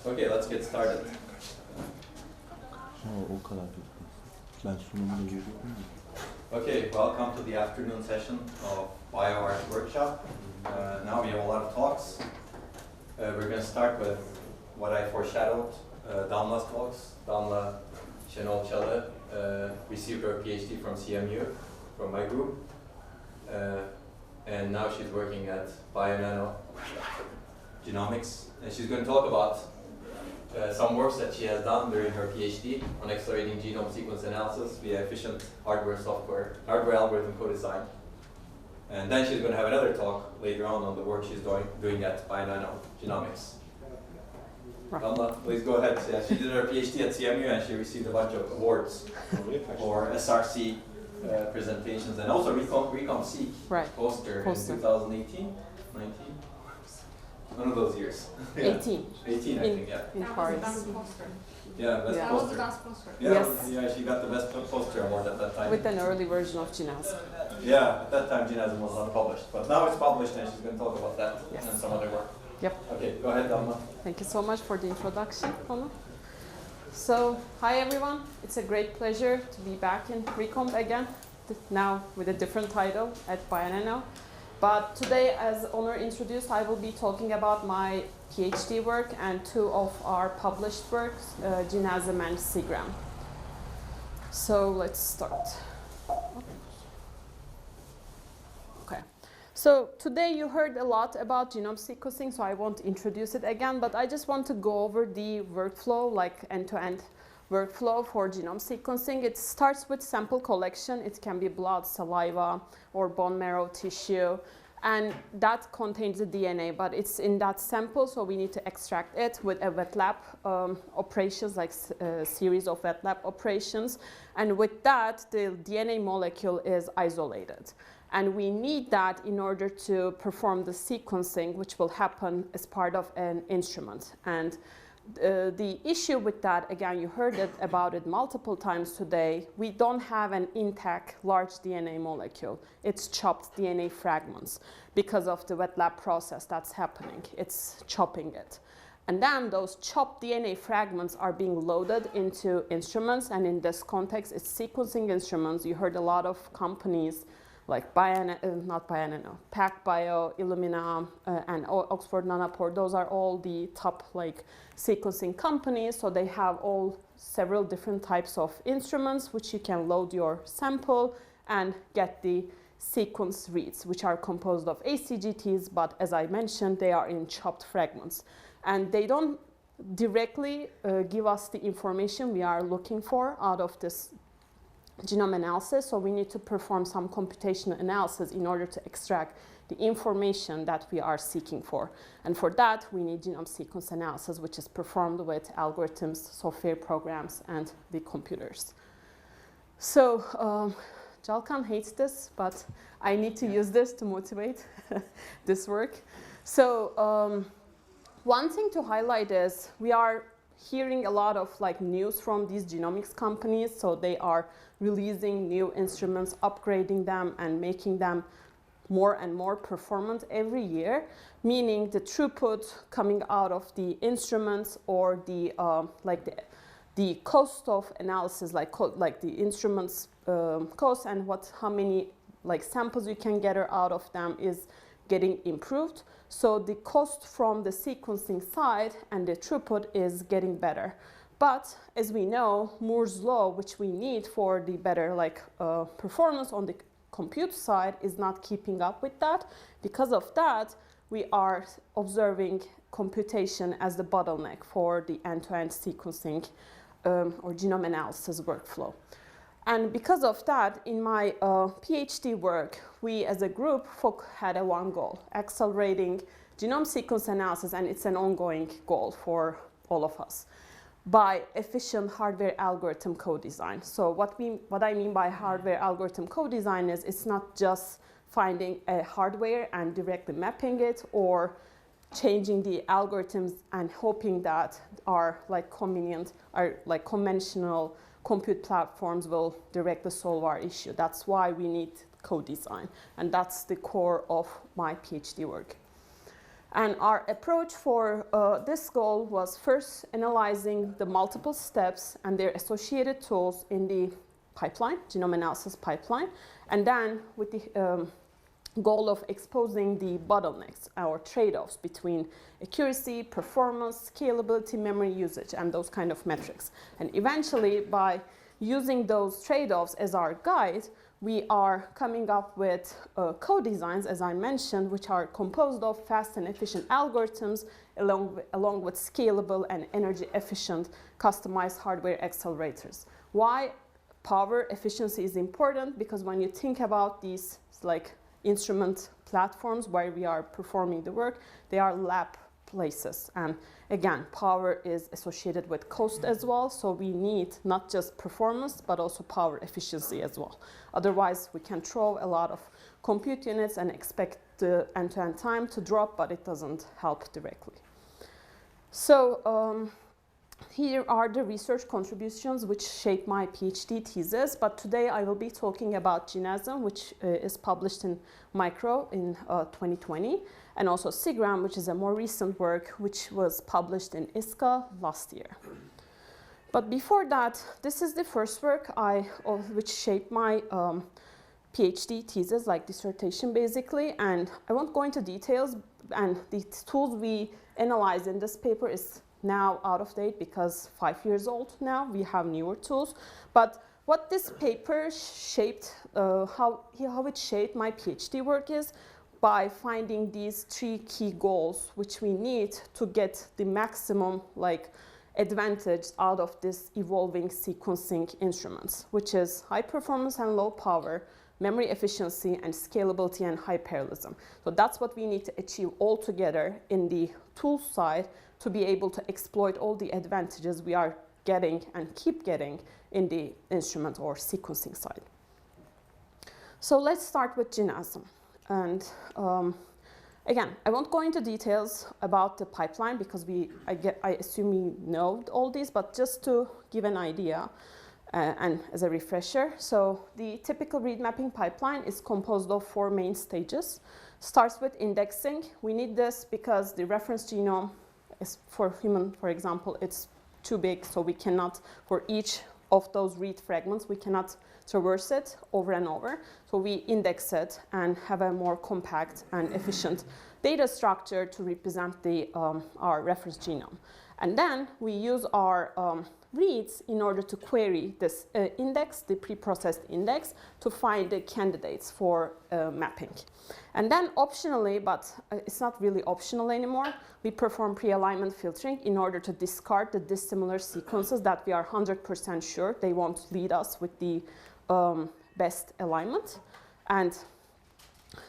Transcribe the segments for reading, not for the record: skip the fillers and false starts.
Okay, let's get started. Okay, welcome to the afternoon session of BioArt workshop. Now we have a lot of talks. We're going to start with what I foreshadowed, Damla's talks. Damla Senol received her PhD from CMU, from my group. And now she's working at BioNano Genomics. And she's going to talk about some works that she has done during her PhD on accelerating genome sequence analysis via efficient hardware algorithm co-design. And then she's going to have another talk later on the work she's doing at BioNano Genomics. Damla, please go ahead. Yeah, she did her PhD at CMU and she received a bunch of awards for SRC presentations and also RecomSeq poster in 2018, 19. One of those years. Yeah. 18, I think, yeah. In Paris. Yeah, best That poster. was the best poster. Yeah, Yes. Yeah, she got the best poster award at that time. With an early version of Genome. Yeah, at that time Genome was unpublished, but now it's published and she's going to talk about that and some other work. Yep. Okay, go ahead, Damla. Thank you so much for the introduction, Anna. So, hi everyone. It's a great pleasure to be back in Recomp again, now with a different title at BioNano. But today, as Honor introduced, I will be talking about my PhD work and two of our published works, Genome and Seagram. So let's start. Okay. So today you heard a lot about genome sequencing, so I won't introduce it again, but I just want to go over the workflow, like end-to-end workflow for genome sequencing. It starts with sample collection. It can be blood, saliva, or bone marrow tissue. And that contains the DNA, but it's in that sample, so we need to extract it with a wet lab operations, like a series of wet lab operations. And with that, the DNA molecule is isolated. And we need that in order to perform the sequencing, which will happen as part of an instrument. And the issue with that, again, you heard about it multiple times today, we don't have an intact large DNA molecule. It's chopped DNA fragments because of the wet lab process that's happening. It's chopping it. And then those chopped DNA fragments are being loaded into instruments, and in this context, it's sequencing instruments. You heard a lot of companies like PacBio, Illumina, and Oxford Nanopore. Those are all the top sequencing companies. So they have several different types of instruments which you can load your sample and get the sequence reads, which are composed of ACGTs, but as I mentioned, they are in chopped fragments. And they don't directly give us the information we are looking for out of this genome analysis, so we need to perform some computational analysis in order to extract the information that we are seeking for. And for that, we need genome sequence analysis, which is performed with algorithms, software programs, and the computers. So Jalkan hates this, but I need to use this to motivate this work. So one thing to highlight is we are hearing a lot of news from these genomics companies, so they are releasing new instruments, upgrading them, and making them more and more performant every year, meaning the throughput coming out of the instruments or the cost of analysis, like the instruments cost and how many samples you can get out of them is getting improved. So the cost from the sequencing side and the throughput is getting better. But as we know, Moore's law, which we need for the better performance on the compute side, is not keeping up with that. Because of that, we are observing computation as the bottleneck for the end-to-end sequencing or genome analysis workflow. And because of that, in my PhD work, we as a group had one goal, accelerating genome sequence analysis, and it's an ongoing goal for all of us, by efficient hardware algorithm co-design. So what I mean by hardware algorithm co-design is it's not just finding a hardware and directly mapping it or changing the algorithms and hoping that our conventional compute platforms will directly solve our issue. That's why we need co-design, and that's the core of my PhD work. And our approach for this goal was first analyzing the multiple steps and their associated tools in the pipeline, genome analysis pipeline, and then with the goal of exposing the bottlenecks, our trade-offs between accuracy, performance, scalability, memory usage, and those kind of metrics. And eventually, by using those trade-offs as our guide, we are coming up with co-designs, as I mentioned, which are composed of fast and efficient algorithms along with scalable and energy-efficient customized hardware accelerators. Why power efficiency is important? Because when you think about these like instrument platforms where we are performing the work, they are lab places. And again, power is associated with cost as well, so we need not just performance, but also power efficiency as well. Otherwise, we can throw a lot of compute units and expect the end-to-end time to drop, but it doesn't help directly. So here are the research contributions which shape my PhD thesis, but today I will be talking about Genome, which is published in Micro in 2020, and also SIGRAM, which is a more recent work which was published in ISCA last year. But before that, this is the first work which shaped my PhD thesis, like dissertation basically, and I won't go into details, and the tools we analyze in this paper is now out of date because 5 years old now. We have newer tools. But what this paper shaped, how it shaped my PhD work is by finding these 3 key goals which we need to get the maximum advantage out of this evolving sequencing instruments, which is high performance and low power, memory efficiency, and scalability and high parallelism. So that's what we need to achieve all together in the tool side to be able to exploit all the advantages we are getting and keep getting in the instrument or sequencing side. So let's start with Genome. And again, I won't go into details about the pipeline because I assume you know all these, but just to give an idea and as a refresher. So the typical read mapping pipeline is composed of 4 main stages. Starts with indexing. We need this because the reference genome is for human, for example, it's too big, so we cannot, for each of those read fragments, we cannot traverse it over and over. So we index it and have a more compact and efficient data structure to represent our reference genome. And then we use our reads in order to query this index, the pre-processed index, to find the candidates for mapping. And then optionally, but it's not really optional anymore, we perform pre-alignment filtering in order to discard the dissimilar sequences that we are 100% sure they won't lead us with the best alignment. And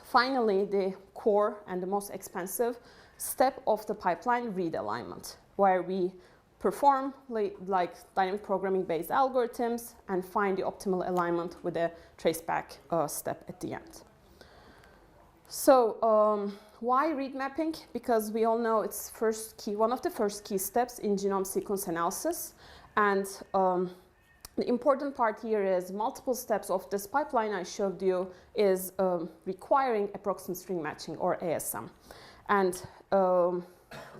finally, the core and the most expensive step of the pipeline, read alignment, where we perform like dynamic programming based algorithms and find the optimal alignment with a traceback step at the end. So why read mapping? Because we all know it's one of the first key steps in genome sequence analysis. And the important part here is multiple steps of this pipeline I showed you is requiring approximate string matching, or ASM. And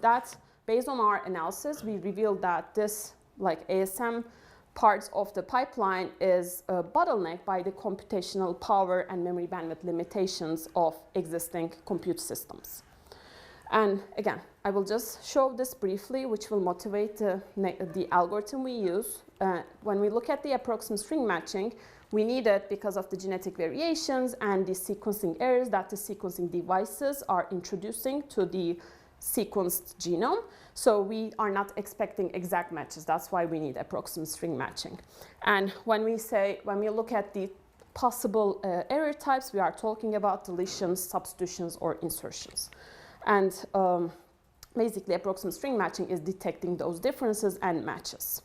that, based on our analysis, we revealed that this ASM parts of the pipeline is bottlenecked by the computational power and memory bandwidth limitations of existing compute systems. And again, I will just show this briefly, which will motivate the algorithm we use. When we look at the approximate string matching, we need it because of the genetic variations and the sequencing errors that the sequencing devices are introducing to the sequenced genome. So we are not expecting exact matches. That's why we need approximate string matching. And when we look at the possible error types, we are talking about deletions, substitutions, or insertions. And basically, approximate string matching is detecting those differences and matches.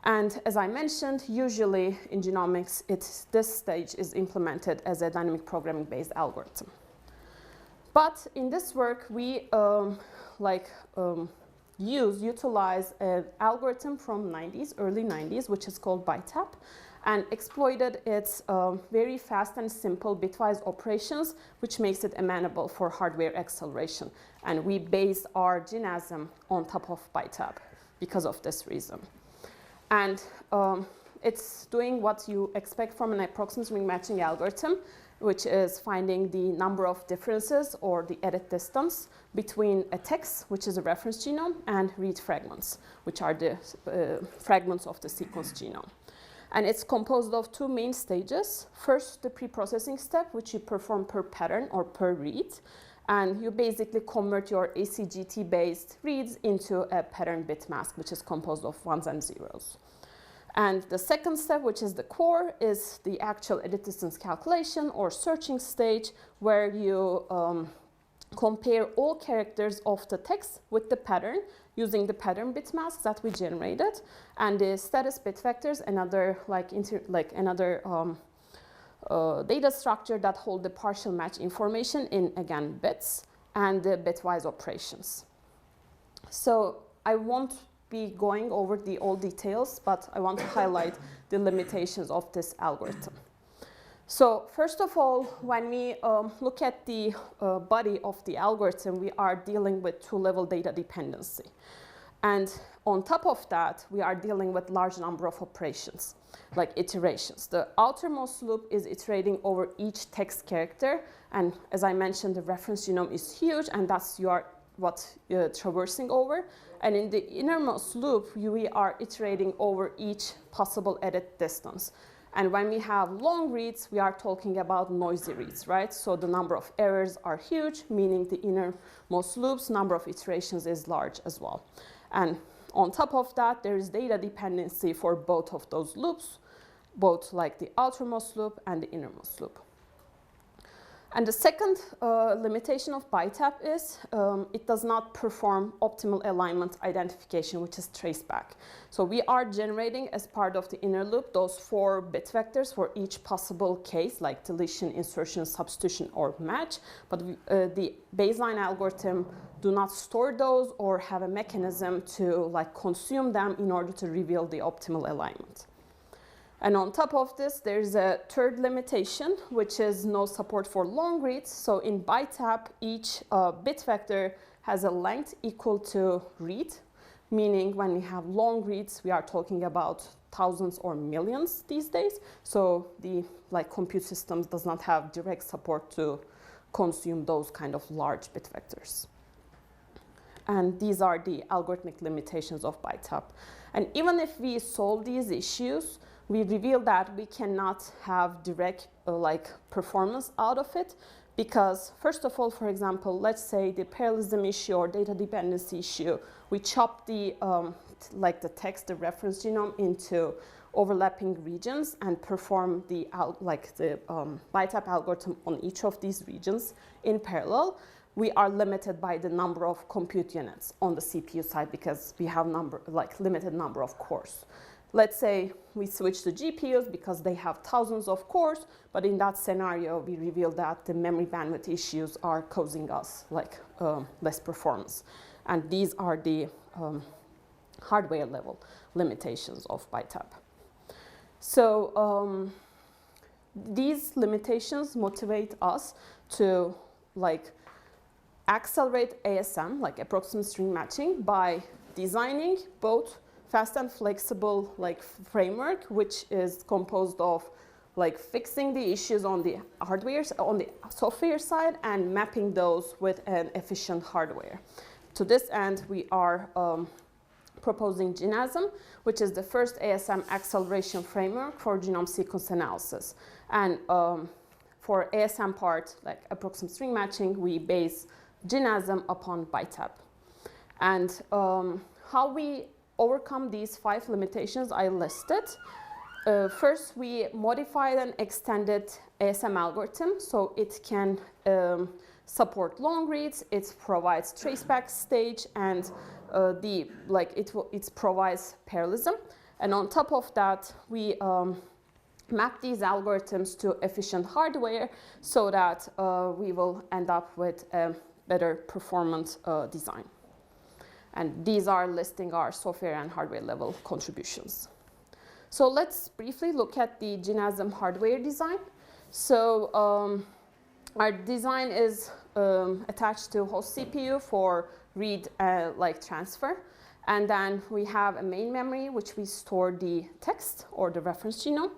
And as I mentioned, usually in genomics, this stage is implemented as a dynamic programming-based algorithm. But in this work, we utilize an algorithm from early 90s, which is called BiTAP, and exploited its very fast and simple bitwise operations, which makes it amenable for hardware acceleration. And we based our GeneAsm on top of BiTAP because of this reason. And it's doing what you expect from an approximate ring matching algorithm, which is finding the number of differences or the edit distance between a text, which is a reference genome, and read fragments, which are the fragments of the sequence genome. And it's composed of two main stages. First, the pre-processing step, which you perform per pattern or per read. And you basically convert your ACGT-based reads into a pattern bit mask, which is composed of ones and zeros. And the second step, which is the core, is the actual edit distance calculation or searching stage, where you compare all characters of the text with the pattern using the pattern bit masks that we generated, and the status bit vectors, another data structure that hold the partial match information in, again, bits, and the bitwise operations. So I won't be going over all details, but I want to highlight the limitations of this algorithm. So first of all, when we look at the body of the algorithm, we are dealing with two-level data dependency. And on top of that, we are dealing with large number of operations, like iterations. The outermost loop is iterating over each text character. And as I mentioned, the reference genome is huge, and that's what you're traversing over. And in the innermost loop, we are iterating over each possible edit distance. And when we have long reads, we are talking about noisy reads, right? So the number of errors are huge, meaning the innermost loops number of iterations is large as well. And on top of that, there is data dependency for both of those loops, both like the outermost loop and the innermost loop. And the second limitation of BiTAP is it does not perform optimal alignment identification, which is traceback. So we are generating, as part of the inner loop, those 4 bit vectors for each possible case, like deletion, insertion, substitution, or match. But the baseline algorithm do not store those or have a mechanism to consume them in order to reveal the optimal alignment. And on top of this, there's a third limitation, which is no support for long reads. So in BiTAP, each bit vector has a length equal to read, meaning when we have long reads, we are talking about thousands or millions these days. So the compute systems does not have direct support to consume those kind of large bit vectors. And these are the algorithmic limitations of BiTAP. And even if we solve these issues, we reveal that we cannot have direct performance out of it, because first of all, for example, let's say the parallelism issue or data dependency issue, we chop the text, the reference genome, into overlapping regions and perform the BiTAP algorithm on each of these regions in parallel. We are limited by the number of compute units on the CPU side because we have limited number of cores. Let's say we switch to GPUs because they have thousands of cores, but in that scenario, we reveal that the memory bandwidth issues are causing us less performance. And these are the hardware level limitations of BiTAP. So these limitations motivate us to accelerate ASM, approximate string matching, by designing both fast and flexible framework, which is composed of fixing the issues on the software side and mapping those with an efficient hardware. To this end, we are proposing GeneAsm, which is the first ASM acceleration framework for genome sequence analysis. And for ASM part, approximate string matching, we base GeneAsm upon BiTAP. And how we overcome these 5 limitations I listed. First, we modified and extended ASM algorithm so it can support long reads. It provides traceback stage, and it provides parallelism. And on top of that, we map these algorithms to efficient hardware so that we will end up with a better performance design. And these are listing our software and hardware level contributions. So let's briefly look at the Genome hardware design. So our design is attached to host CPU for read like transfer. And then we have a main memory, which we store the text or the reference genome.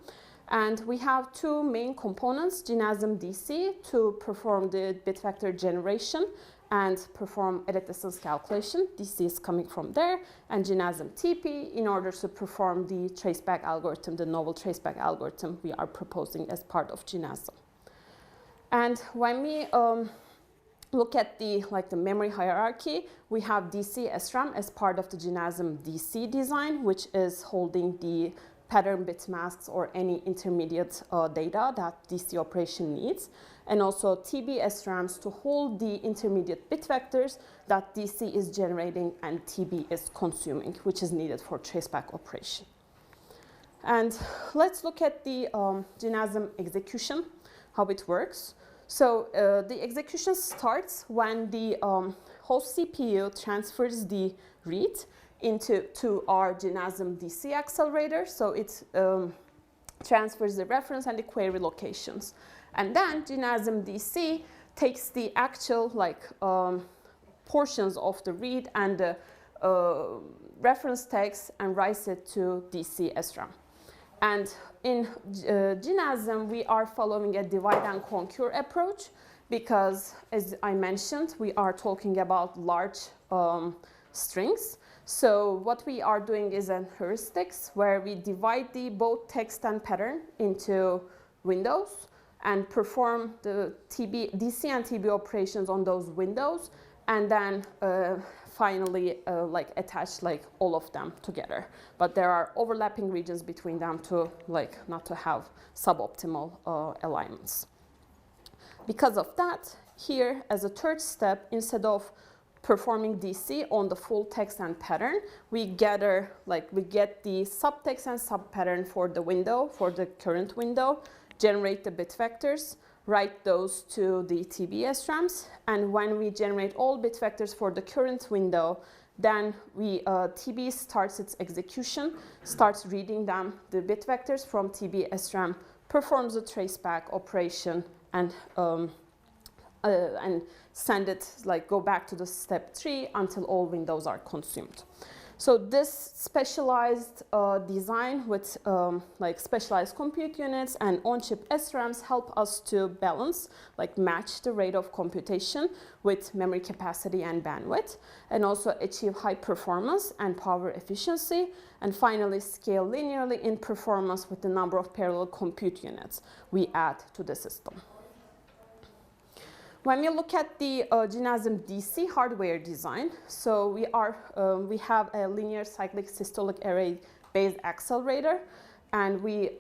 And we have two main components, Genome DC to perform the bit vector generation and perform edit distance calculation. DC is coming from there, and Genome TP in order to perform the traceback algorithm, the novel traceback algorithm we are proposing as part of Genome. And when we look at the memory hierarchy, we have DC SRAM as part of the Genome DC design, which is holding the pattern bit masks or any intermediate data that DC operation needs, and also TB SRAMs to hold the intermediate bit vectors that DC is generating and TB is consuming, which is needed for traceback operation. And let's look at the Genome execution, how it works. So the execution starts when the host CPU transfers the read to our Genome DC accelerator. So it transfers the reference and the query locations. And then Genome DC takes the actual portions of the read and the reference text and writes it to DC SRAM. And in Genome, we are following a divide and conquer approach because, as I mentioned, we are talking about large strings. So what we are doing is an heuristics where we divide the both text and pattern into windows and perform the DC and TB operations on those windows, and then finally attach all of them together. But there are overlapping regions between them to not to have suboptimal alignments. Because of that, here as a third step, instead of performing DC on the full text and pattern, we gather, we get the subtext and subpattern for the window, for the current window, generate the bit vectors, write those to the TB SRAMs, and when we generate all bit vectors for the current window, then TB starts its execution, starts reading them, the bit vectors from TB SRAM, performs a traceback operation, and send it, go back to the step 3 until all windows are consumed. So this specialized design with specialized compute units and on-chip SRAMs help us to balance, match the rate of computation with memory capacity and bandwidth, and also achieve high performance and power efficiency, and finally scale linearly in performance with the number of parallel compute units we add to the system. When we look at the Genome DC hardware design, so we have a linear cyclic systolic array based accelerator, and we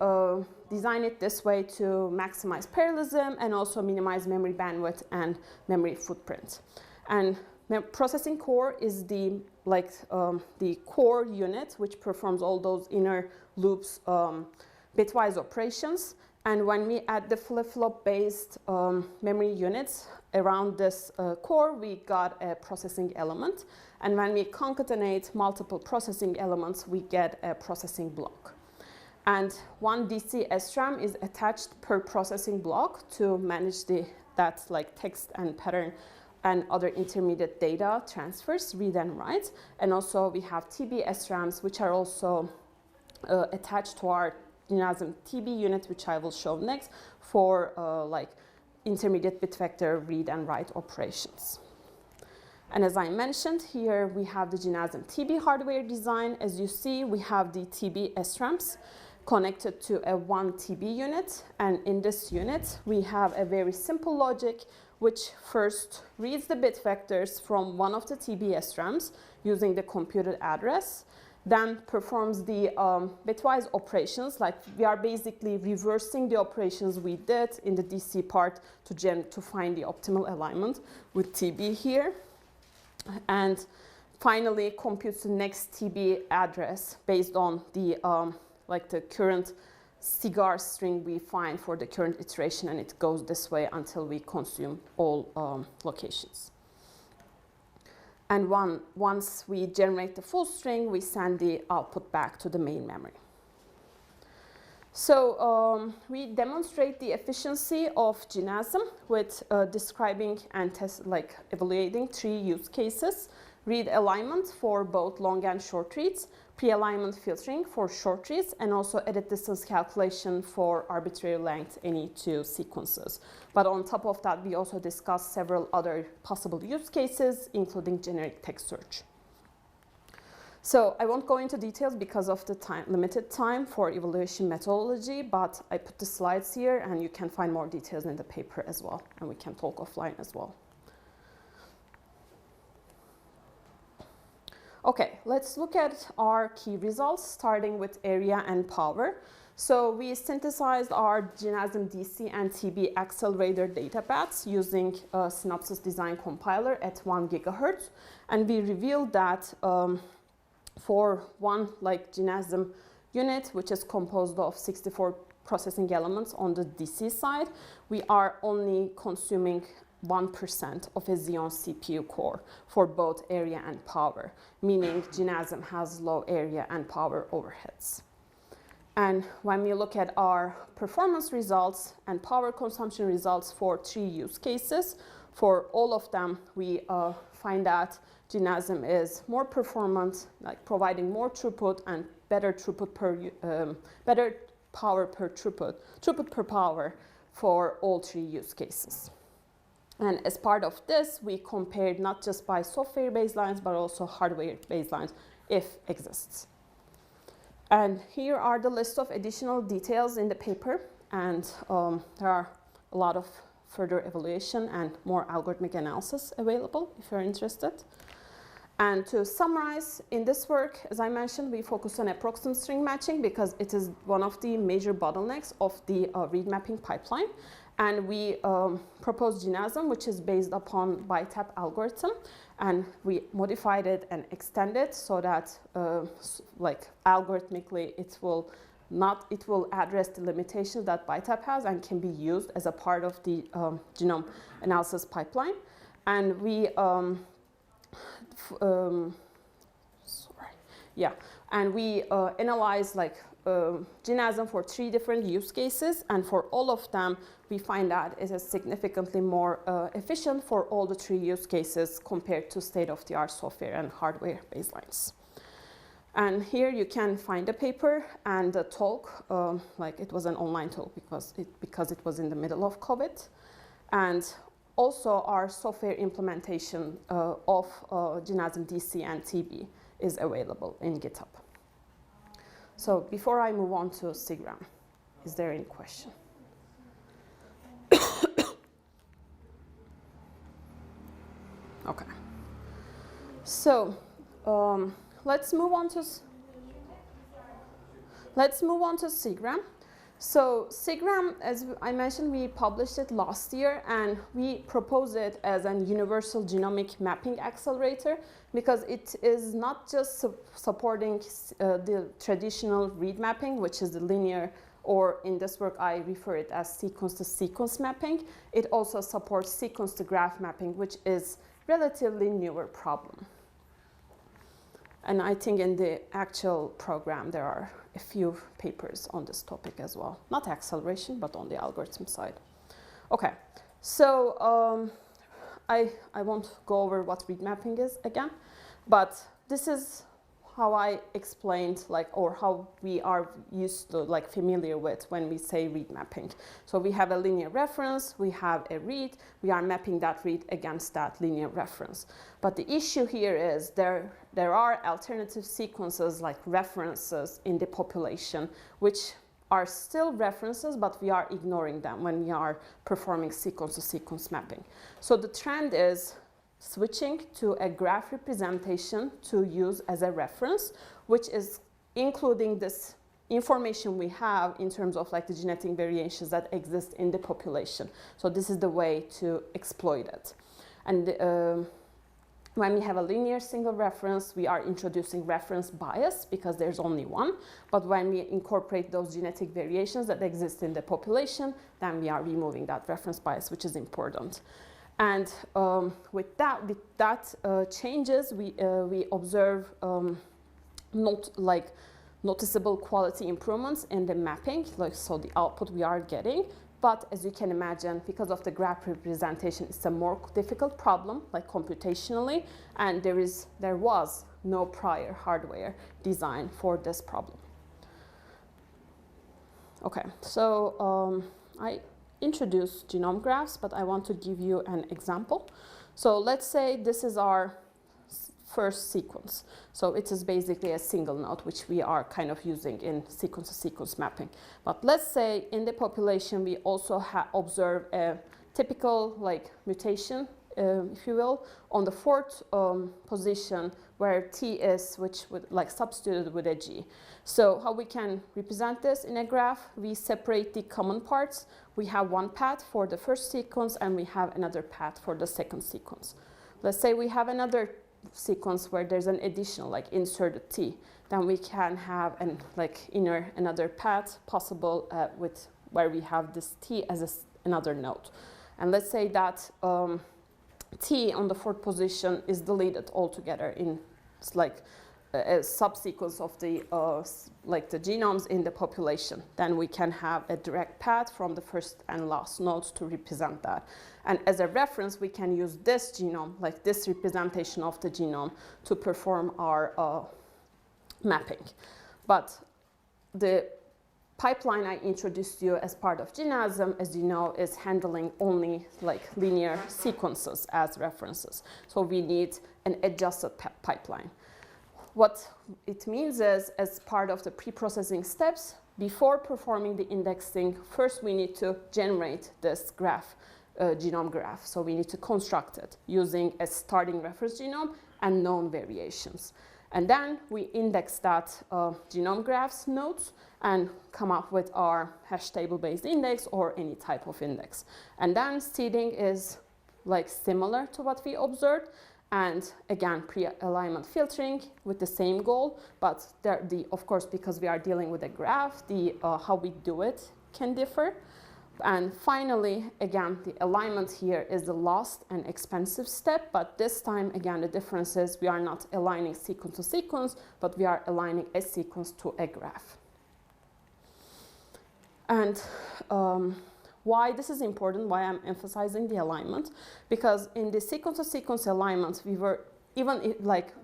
design it this way to maximize parallelism and also minimize memory bandwidth and memory footprint. And processing core is the core unit which performs all those inner loops bitwise operations. And when we add the flip-flop based memory units around this core, we got a processing element. And when we concatenate multiple processing elements, we get a processing block. And one DC SRAM is attached per processing block to manage that text and pattern and other intermediate data transfers, read and write. And also we have TB SRAMs, which are also attached to our Genome TB unit, which I will show next, for intermediate bit vector read and write operations. And as I mentioned, here we have the Genome TB hardware design. As you see, we have the TB SRAMs connected to a one TB unit. And in this unit, we have a very simple logic, which first reads the bit vectors from one of the TB SRAMs using the computed address, then performs the bitwise operations, we are basically reversing the operations we did in the DC part to find the optimal alignment with TB here. And finally computes the next TB address based on the the current cigar string we find for the current iteration, and it goes this way until we consume all locations. And once we generate the full string, we send the output back to the main memory. So we demonstrate the efficiency of Genome with describing and evaluating 3 use cases: read alignment for both long and short reads, pre-alignment filtering for short reads, and also edit distance calculation for arbitrary length any 2 sequences. But on top of that, we also discuss several other possible use cases, including generic text search. So I won't go into details because of the limited time for evaluation methodology, but I put the slides here and you can find more details in the paper as well, and we can talk offline as well. Okay, let's look at our key results, starting with area and power. So we synthesized our Genome DC and TB accelerator data paths using a Synopsys design compiler at 1 gigahertz, and we revealed that for one Genome unit, which is composed of 64 processing elements on the DC side, we are only consuming 1% of a Xeon CPU core for both area and power, meaning Genome has low area and power overheads. And when we look at our performance results and power consumption results for 3 use cases, for all of them, we find that Genome is more performant, providing more throughput and better throughput better power per throughput per power for all 3 use cases. And as part of this, we compared not just by software baselines, but also hardware baselines, if exists. And here are the list of additional details in the paper, and there are a lot of further evaluation and more algorithmic analysis available if you're interested. And to summarize, in this work, as I mentioned, we focus on approximate string matching because it is one of the major bottlenecks of the read mapping pipeline. And we proposed Genome, which is based upon BiTAP algorithm, and we modified it and extended so that, algorithmically, it will address the limitations that BiTAP has and can be used as a part of the genome analysis pipeline. And we analyzed Genome for 3 different use cases, and for all of them, we find that it is significantly more efficient for all the 3 use cases compared to state-of-the-art software and hardware baselines. And here you can find the paper and the talk, it was an online talk because it was in the middle of COVID. And also our software implementation of Genome DC and TB is available in GitHub. So before I move on to SIGRAM, is there any question? Okay. So let's move on to SIGRAM. So SIGRAM, as I mentioned, we published it last year, and we propose it as an universal genomic mapping accelerator because it is not just supporting the traditional read mapping, which is the linear, or in this work I refer it as sequence-to-sequence mapping. It also supports sequence-to-graph mapping, which is relatively newer problem. And I think in the actual program there are a few papers on this topic as well. Not acceleration, but on the algorithm side. Okay, so I won't go over what read mapping is again, but this is how I explained, or how we are used to, familiar with when we say read mapping. So we have a linear reference, we have a read, we are mapping that read against that linear reference. But the issue here is there are alternative sequences like references in the population, which are still references, but we are ignoring them when we are performing sequence-to-sequence mapping. So the trend is switching to a graph representation to use as a reference, which is including this information we have in terms of the genetic variations that exist in the population. So this is the way to exploit it. And when we have a linear single reference, we are introducing reference bias because there's only one. But when we incorporate those genetic variations that exist in the population, then we are removing that reference bias, which is important. And with that changes, we observe noticeable quality improvements in the mapping, so the output we are getting. But as you can imagine, because of the graph representation, it's a more difficult problem, like computationally, and there was no prior hardware design for this problem. Okay, so I introduced genome graphs, but I want to give you an example. So let's say this is our first sequence. So it is basically a single node, which we are kind of using in sequence-to-sequence mapping. But let's say in the population, we also observe a typical mutation, if you will, on the fourth position where T is, which would substituted with a G. So how we can represent this in a graph, we separate the common parts. We have one path for the first sequence and we have another path for the second sequence. Let's say we have another sequence where there's an additional inserted T, then we can have another path possible with where we have this T as another node. And let's say that T on the fourth position is deleted altogether in a subsequence of the the genomes in the population. Then we can have a direct path from the first and last nodes to represent that. And as a reference, we can use this genome, this representation of the genome, to perform our mapping. But the pipeline I introduced you as part of GeneAsm, as you know, is handling only linear sequences as references. So we need an adjusted pipeline. What it means is, as part of the pre-processing steps, before performing the indexing, first we need to generate this graph, genome graph. So we need to construct it using a starting reference genome and known variations. And then we index that genome graphs nodes and come up with our hash table-based index or any type of index. And then seeding is similar to what we observed. And again, pre-alignment filtering with the same goal, but of course, because we are dealing with a graph, how we do it can differ. And finally, again, the alignment here is the last and expensive step, but this time, again, the difference is we are not aligning sequence to sequence, but we are aligning a sequence to a graph. And why this is important, why I'm emphasizing the alignment, because in the sequence-to-sequence alignment, we were, even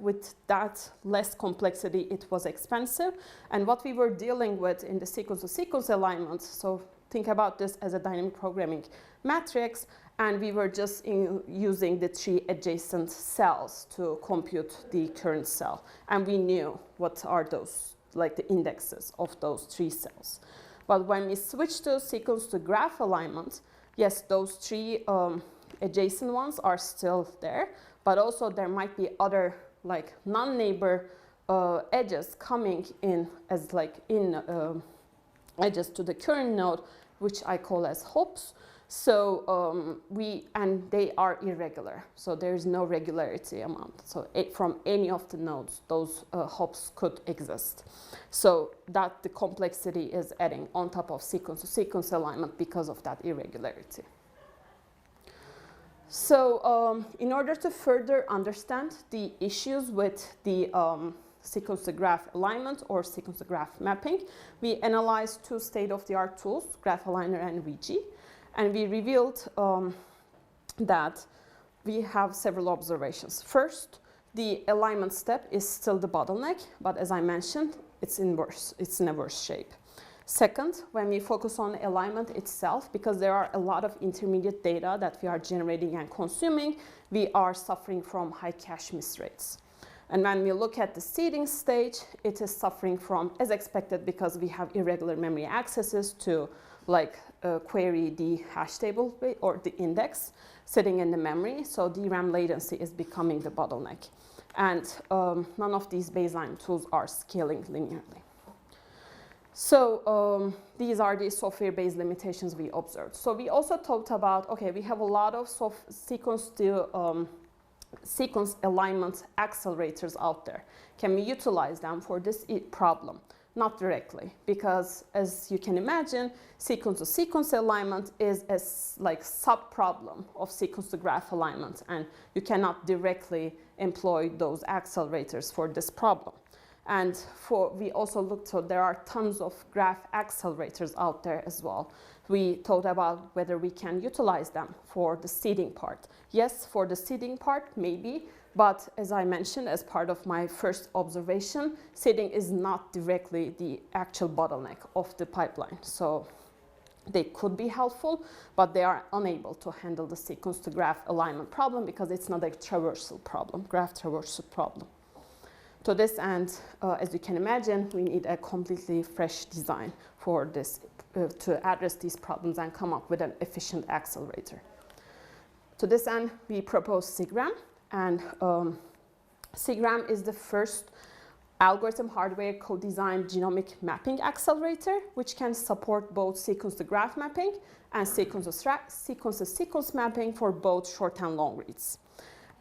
with that less complexity, it was expensive. And what we were dealing with in the sequence-to-sequence alignment, so think about this as a dynamic programming matrix, and we were just using the 3 adjacent cells to compute the current cell. And we knew what are those, the indexes of those 3 cells. But when we switch to sequence to graph alignment, yes, those 3 adjacent ones are still there, but also there might be other non-neighbor edges coming in as edges to the current node, which I call as hops. So and they are irregular. So there is no regularity amount. So from any of the nodes, those hops could exist. So that the complexity is adding on top of sequence-to-sequence alignment because of that irregularity. So in order to further understand the issues with the sequence-to-graph alignment or sequence-to-graph mapping, we analyzed 2 state-of-the-art tools, Graph Aligner and VG. And we revealed that we have several observations. First, the alignment step is still the bottleneck, but as I mentioned, it's inverse. It's in a worse shape. Second, when we focus on alignment itself, because there are a lot of intermediate data that we are generating and consuming, we are suffering from high cache miss rates. And when we look at the seeding stage, it is suffering from, as expected, because we have irregular memory accesses to query the hash table or the index sitting in the memory. So DRAM latency is becoming the bottleneck. And none of these baseline tools are scaling linearly. So these are the software-based limitations we observed. So we also talked about, okay, we have a lot of sequence alignment accelerators out there. Can we utilize them for this problem? not directly, because as you can imagine, sequence-to-sequence alignment is a sub-problem of sequence-to-graph alignment, and you cannot directly employ those accelerators for this problem. And we also looked, so there are tons of graph accelerators out there as well. We thought about whether we can utilize them for the seeding part. Yes, for the seeding part, maybe, but as I mentioned, as part of my first observation, seeding is not directly the actual bottleneck of the pipeline. So they could be helpful, but they are unable to handle the sequence-to-graph alignment problem because it's not a traversal problem, graph traversal problem. To this end, as you can imagine, we need a completely fresh design for this to address these problems and come up with an efficient accelerator. To this end, we propose SIGRAM, and SIGRAM is the first algorithm hardware co-designed genomic mapping accelerator, which can support both sequence-to-graph mapping and sequence-to-sequence mapping for both short and long reads.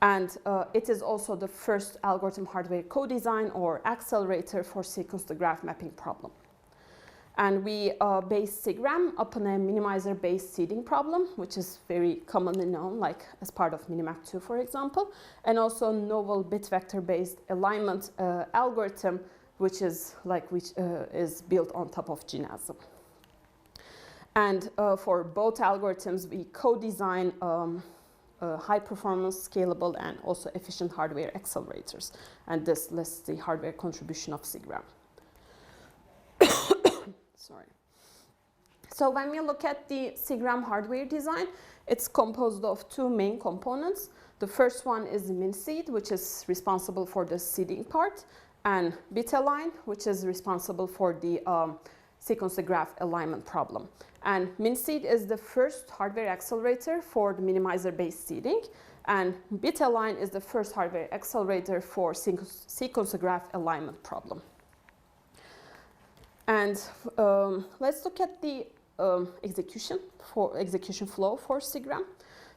And it is also the first algorithm hardware co-design or accelerator for sequence-to-graph mapping problem. And we base SIGRAM upon a minimizer-based seeding problem, which is very commonly known, like as part of Minimac2, for example, and also novel bit vector-based alignment algorithm, which is built on top of Genome. And for both algorithms, we co-design high-performance, scalable, and also efficient hardware accelerators. And this lists the hardware contribution of SIGRAM. Sorry. So when we look at the SIGRAM hardware design, it's composed of two main components. The first one is the MinSeed, which is responsible for the seeding part, and BitAlign, which is responsible for the sequence-to-graph alignment problem. And MinSeed is the first hardware accelerator for the minimizer-based seeding, and BitAlign is the first hardware accelerator for sequence-to-graph alignment problem. And let's look at the execution flow for SIGRAM.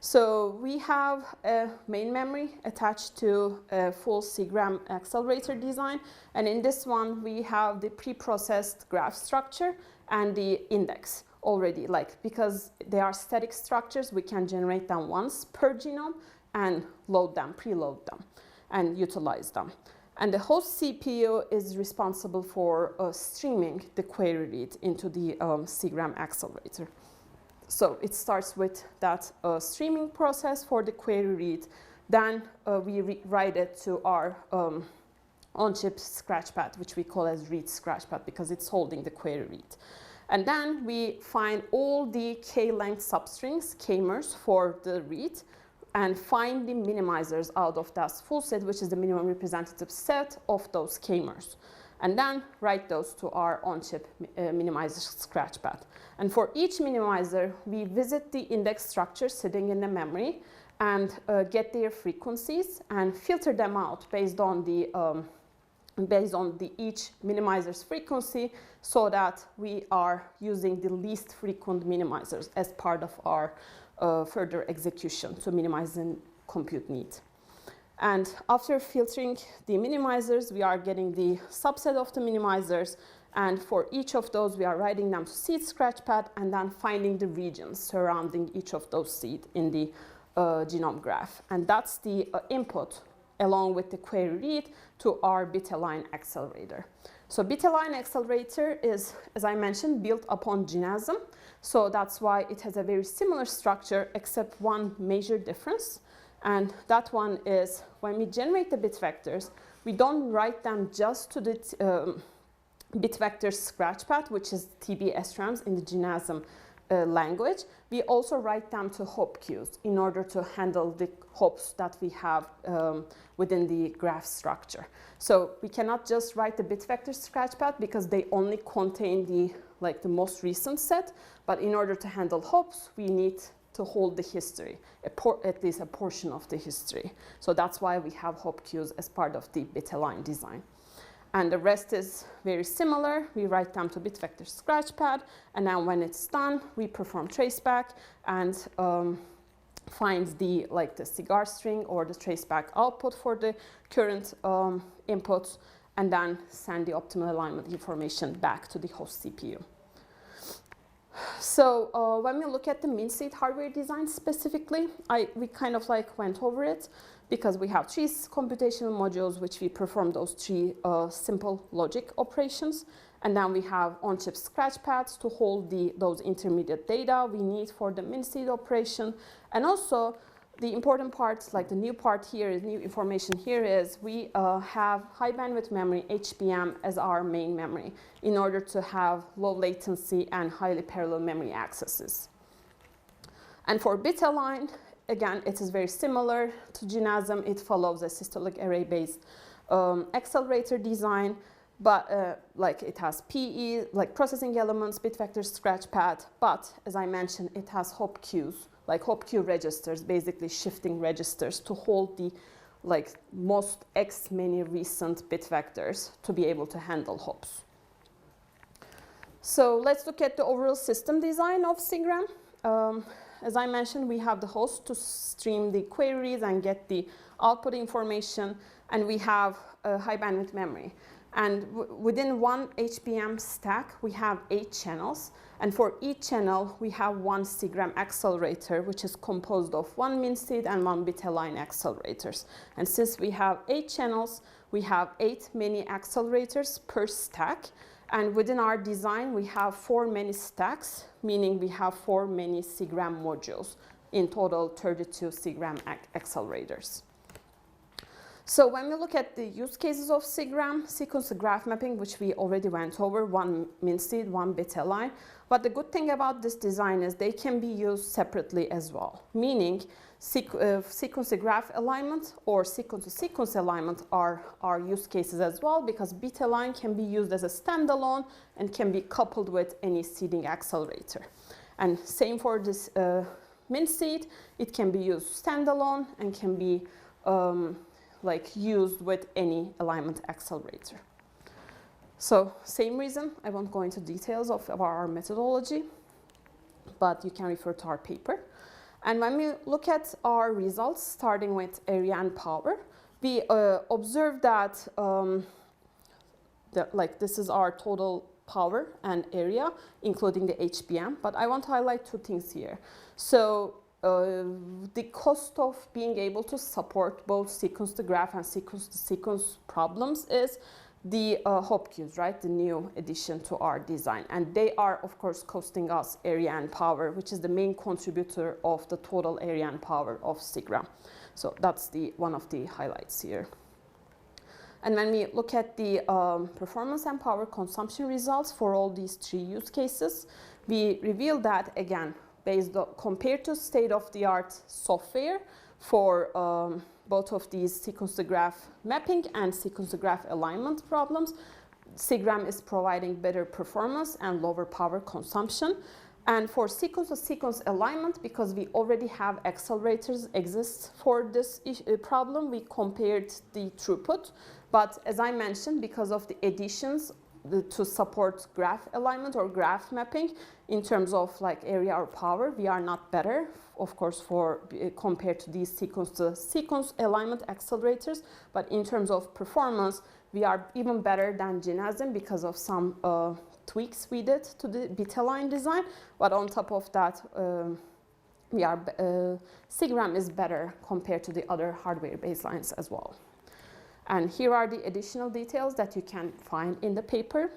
So we have a main memory attached to a full SIGRAM accelerator design, and in this one we have the pre-processed graph structure and the index already, because they are static structures, we can generate them once per genome and load them, preload them, and utilize them. And the host CPU is responsible for streaming the query read into the SIGRAM accelerator. So it starts with that streaming process for the query read. Then we write it to our on-chip scratchpad, which we call as read scratchpad because it's holding the query read. And then we find all the k-length substrings, k-mers, for the read, and find the minimizers out of that full set, which is the minimum representative set of those k-mers. And then write those to our on-chip minimizer scratchpad. And for each minimizer, we visit the index structure sitting in the memory and get their frequencies and filter them out based on the each minimizer's frequency, so that we are using the least frequent minimizers as part of our further execution to minimize the compute need. And after filtering the minimizers, we are getting the subset of the minimizers, and for each of those we are writing them to seed scratchpad and then finding the regions surrounding each of those seed in the genome graph. And that's the input along with the query read to our BitAlign accelerator. So BitAlign accelerator is, as I mentioned, built upon Genome. So that's why it has a very similar structure, except one major difference. And that one is when we generate the bit vectors, we don't write them just to the bit vector scratchpad, which is TB-SRAMs in the Genome language. We also write them to hop queues in order to handle the hops that we have within the graph structure. So we cannot just write the bit vector scratchpad because they only contain the most recent set, but in order to handle hops, we need to hold the history, at least a portion of the history. So that's why we have hop queues as part of the BitAlign design. And the rest is very similar. We write them to bit vector scratchpad, and then when it's done, we perform traceback and find the cigar string or the traceback output for the current inputs, and then send the optimal alignment information back to the host CPU. So when we look at the min-seed hardware design specifically, we kind of like went over it because we have 3 computational modules which we perform those 3 simple logic operations. And then we have on-chip scratch pads to hold those intermediate data we need for the min-seed operation. And also the important part, like the new part here, is new information here is we have high bandwidth memory, HBM, as our main memory in order to have low latency and highly parallel memory accesses. And for bit align, again, it is very similar to Genome. It follows a systolic array-based accelerator design, but like it has PE, like processing elements, bit vector scratch pad, but as I mentioned, it has hop queues, like hop queue registers, basically shifting registers to hold the most X many recent bit vectors to be able to handle hops. So let's look at the overall system design of SIGRAM. As I mentioned, we have the host to stream the queries and get the output information, and we have high bandwidth memory. And within one HBM stack, we have 8 channels. And for each channel, we have one SIGRAM accelerator, which is composed of 1 min-seed and 1 bit-align accelerators. And since we have 8 channels, we have 8 mini accelerators per stack. And within our design, we have 4 many stacks, meaning we have 4 many SIGRAM modules. In total, 32 SIGRAM accelerators. So when we look at the use cases of SIGRAM, sequence to graph mapping, which we already went over, 1 min-seed, 1 bit-align. But the good thing about this design is they can be used separately as well, meaning sequence to graph alignment or sequence to sequence alignment are use cases as well, because bit-align can be used as a standalone and can be coupled with any seeding accelerator. And same for this min-seed, it can be used standalone and can be used with any alignment accelerator. So same reason, I won't go into details of our methodology, but you can refer to our paper. And when we look at our results, starting with area and power, we observe that, this is our total power and area, including the HBM, but I want to highlight 2 things here. So the cost of being able to support both sequence to graph and sequence to sequence problems is the hop queues, right? The new addition to our design. And they are, of course, costing us area and power, which is the main contributor of the total area and power of SIGRAM. So that's one of the highlights here. And when we look at the performance and power consumption results for all these 3 use cases, we reveal that, again, compared to state-of-the-art software for both of these sequence to graph mapping and sequence to graph alignment problems, SIGRAM is providing better performance and lower power consumption. And for sequence to sequence alignment, because we already have accelerators exist for this problem, we compared the throughput. But as I mentioned, because of the additions to support graph alignment or graph mapping, in terms of area or power, we are not better, of course, compared to these sequence to sequence alignment accelerators. But in terms of performance, we are even better than Genome because of some tweaks we did to the bit-align design. But on top of that, SIGRAM is better compared to the other hardware baselines as well. And here are the additional details that you can find in the paper.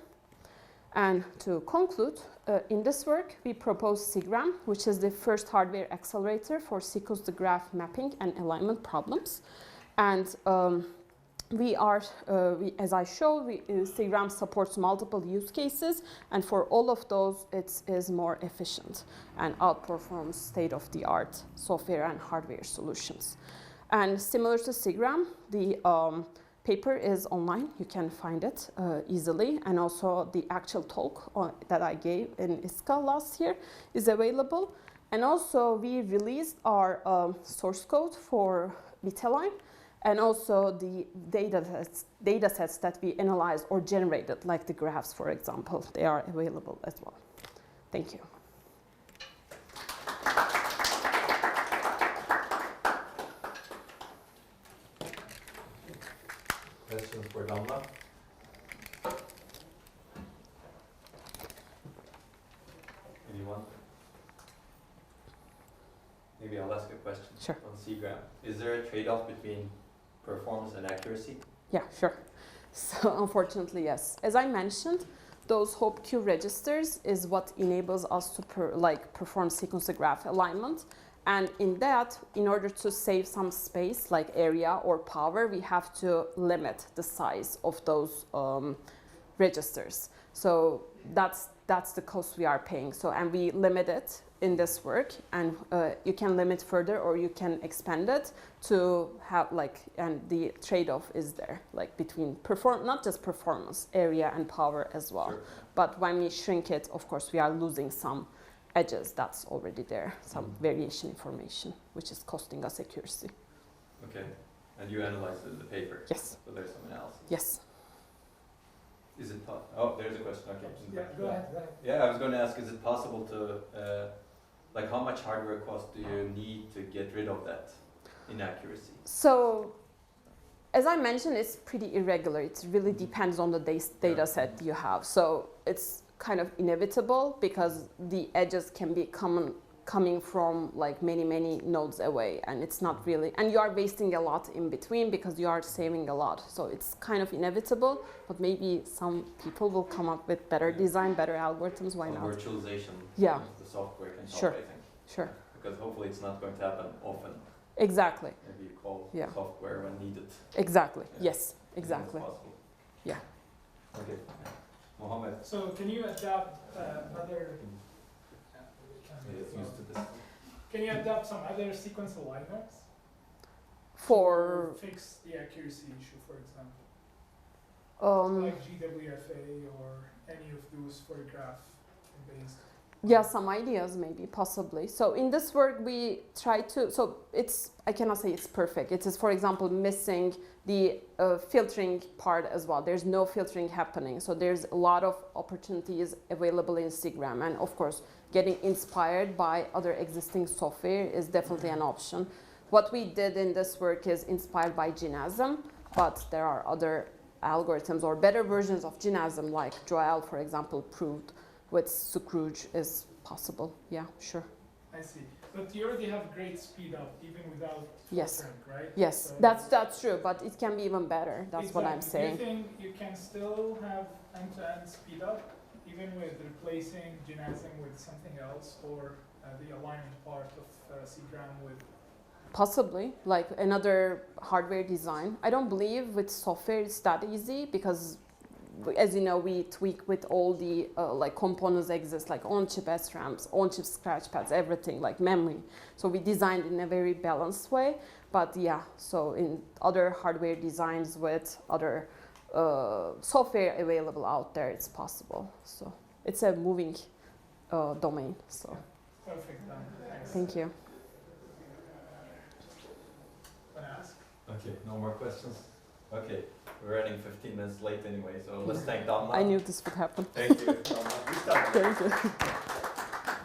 And to conclude, in this work, we propose SIGRAM, which is the first hardware accelerator for sequence to graph mapping and alignment problems. And as I showed, SIGRAM supports multiple use cases, and for all of those, it is more efficient and outperforms state-of-the-art software and hardware solutions. And similar to SIGRAM, the paper is online. You can find it easily. And also the actual talk that I gave in ISCA last year is available. And also we released our source code for bit-align, and also the data sets that we analyzed or generated, like the graphs, for example. They are available as well. Thank you. Questions for Damla? question. Sure. On CGRAM. Is there a trade-off between performance and accuracy? Yeah, sure. So unfortunately, yes. As I mentioned, those Hope queue registers is what enables us to perform sequence graph alignment. And in that, in order to save some space, like area or power, we have to limit the size of those registers. So that's the cost we are paying. So, and we limit it in this work, and you can limit further or you can expand it to have and the trade-off is there, between not just performance, area and power as well. Sure. But when we shrink it, of course, we are losing some edges that's already there, some variation information, which is costing us accuracy. Okay, and you analyzed the paper? Yes. So there's some analysis? Yes. Is it oh, there's a question, okay. Yeah, go ahead. Yeah, I was going to ask, is it possible to, how much hardware cost do you need to get rid of that inaccuracy? So, as I mentioned, it's pretty irregular. It really depends on the data set you have. So it's kind of inevitable because the edges can be coming from many nodes away, and it's not really, and you are wasting a lot in between because you are saving a lot. So it's kind of inevitable, but maybe some people will come up with better design, better algorithms. Why not? Virtualization. Yeah. The software can help, Sure. I think. Sure. Because hopefully it's not going to happen often. Exactly. Maybe you call Yeah. software when needed. Exactly. Yeah. Yes. Exactly. It's possible. Yeah. Okay. Mohammed. So can you adapt other? Is used to this. Can you adapt some other sequence aligners For to fix the accuracy issue, for example, like GWFA or any of those photograph-based? yeah, some ideas maybe, possibly. So in this work we try to, so it's, I cannot say it's perfect. It is, for example, missing the filtering part as well. There's no filtering happening. So there's a lot of opportunities available in CGRAM. And of course, getting inspired by other existing software is definitely an option. What we did in this work is inspired by Genome, but there are other algorithms or better versions of Genome, like Joel, for example, proved with Scrooge is possible. Yeah, sure. I see. But you already have great speed up even without Yes. filtering, right? Yes, So that's true, but it can be even better. That's what I'm saying. Do you think you can still have end-to-end speed up even with replacing Genome with something else, or the alignment part of CGRAM with? Possibly, like another hardware design. I don't believe with software it's that easy because, as you know, we tweak with all the components exist, like on-chip SRAMs, on-chip scratch pads, everything, like memory. So we designed in a very balanced way. But yeah, so in other hardware designs with other software available out there, it's possible. So it's a moving domain. So Perfect. Thanks. thank you. Wanna ask? Okay, no more questions? Okay, we're running 15 minutes late anyway, so let's thank Damla. I knew this would happen. Thank you, Damla. Thank you.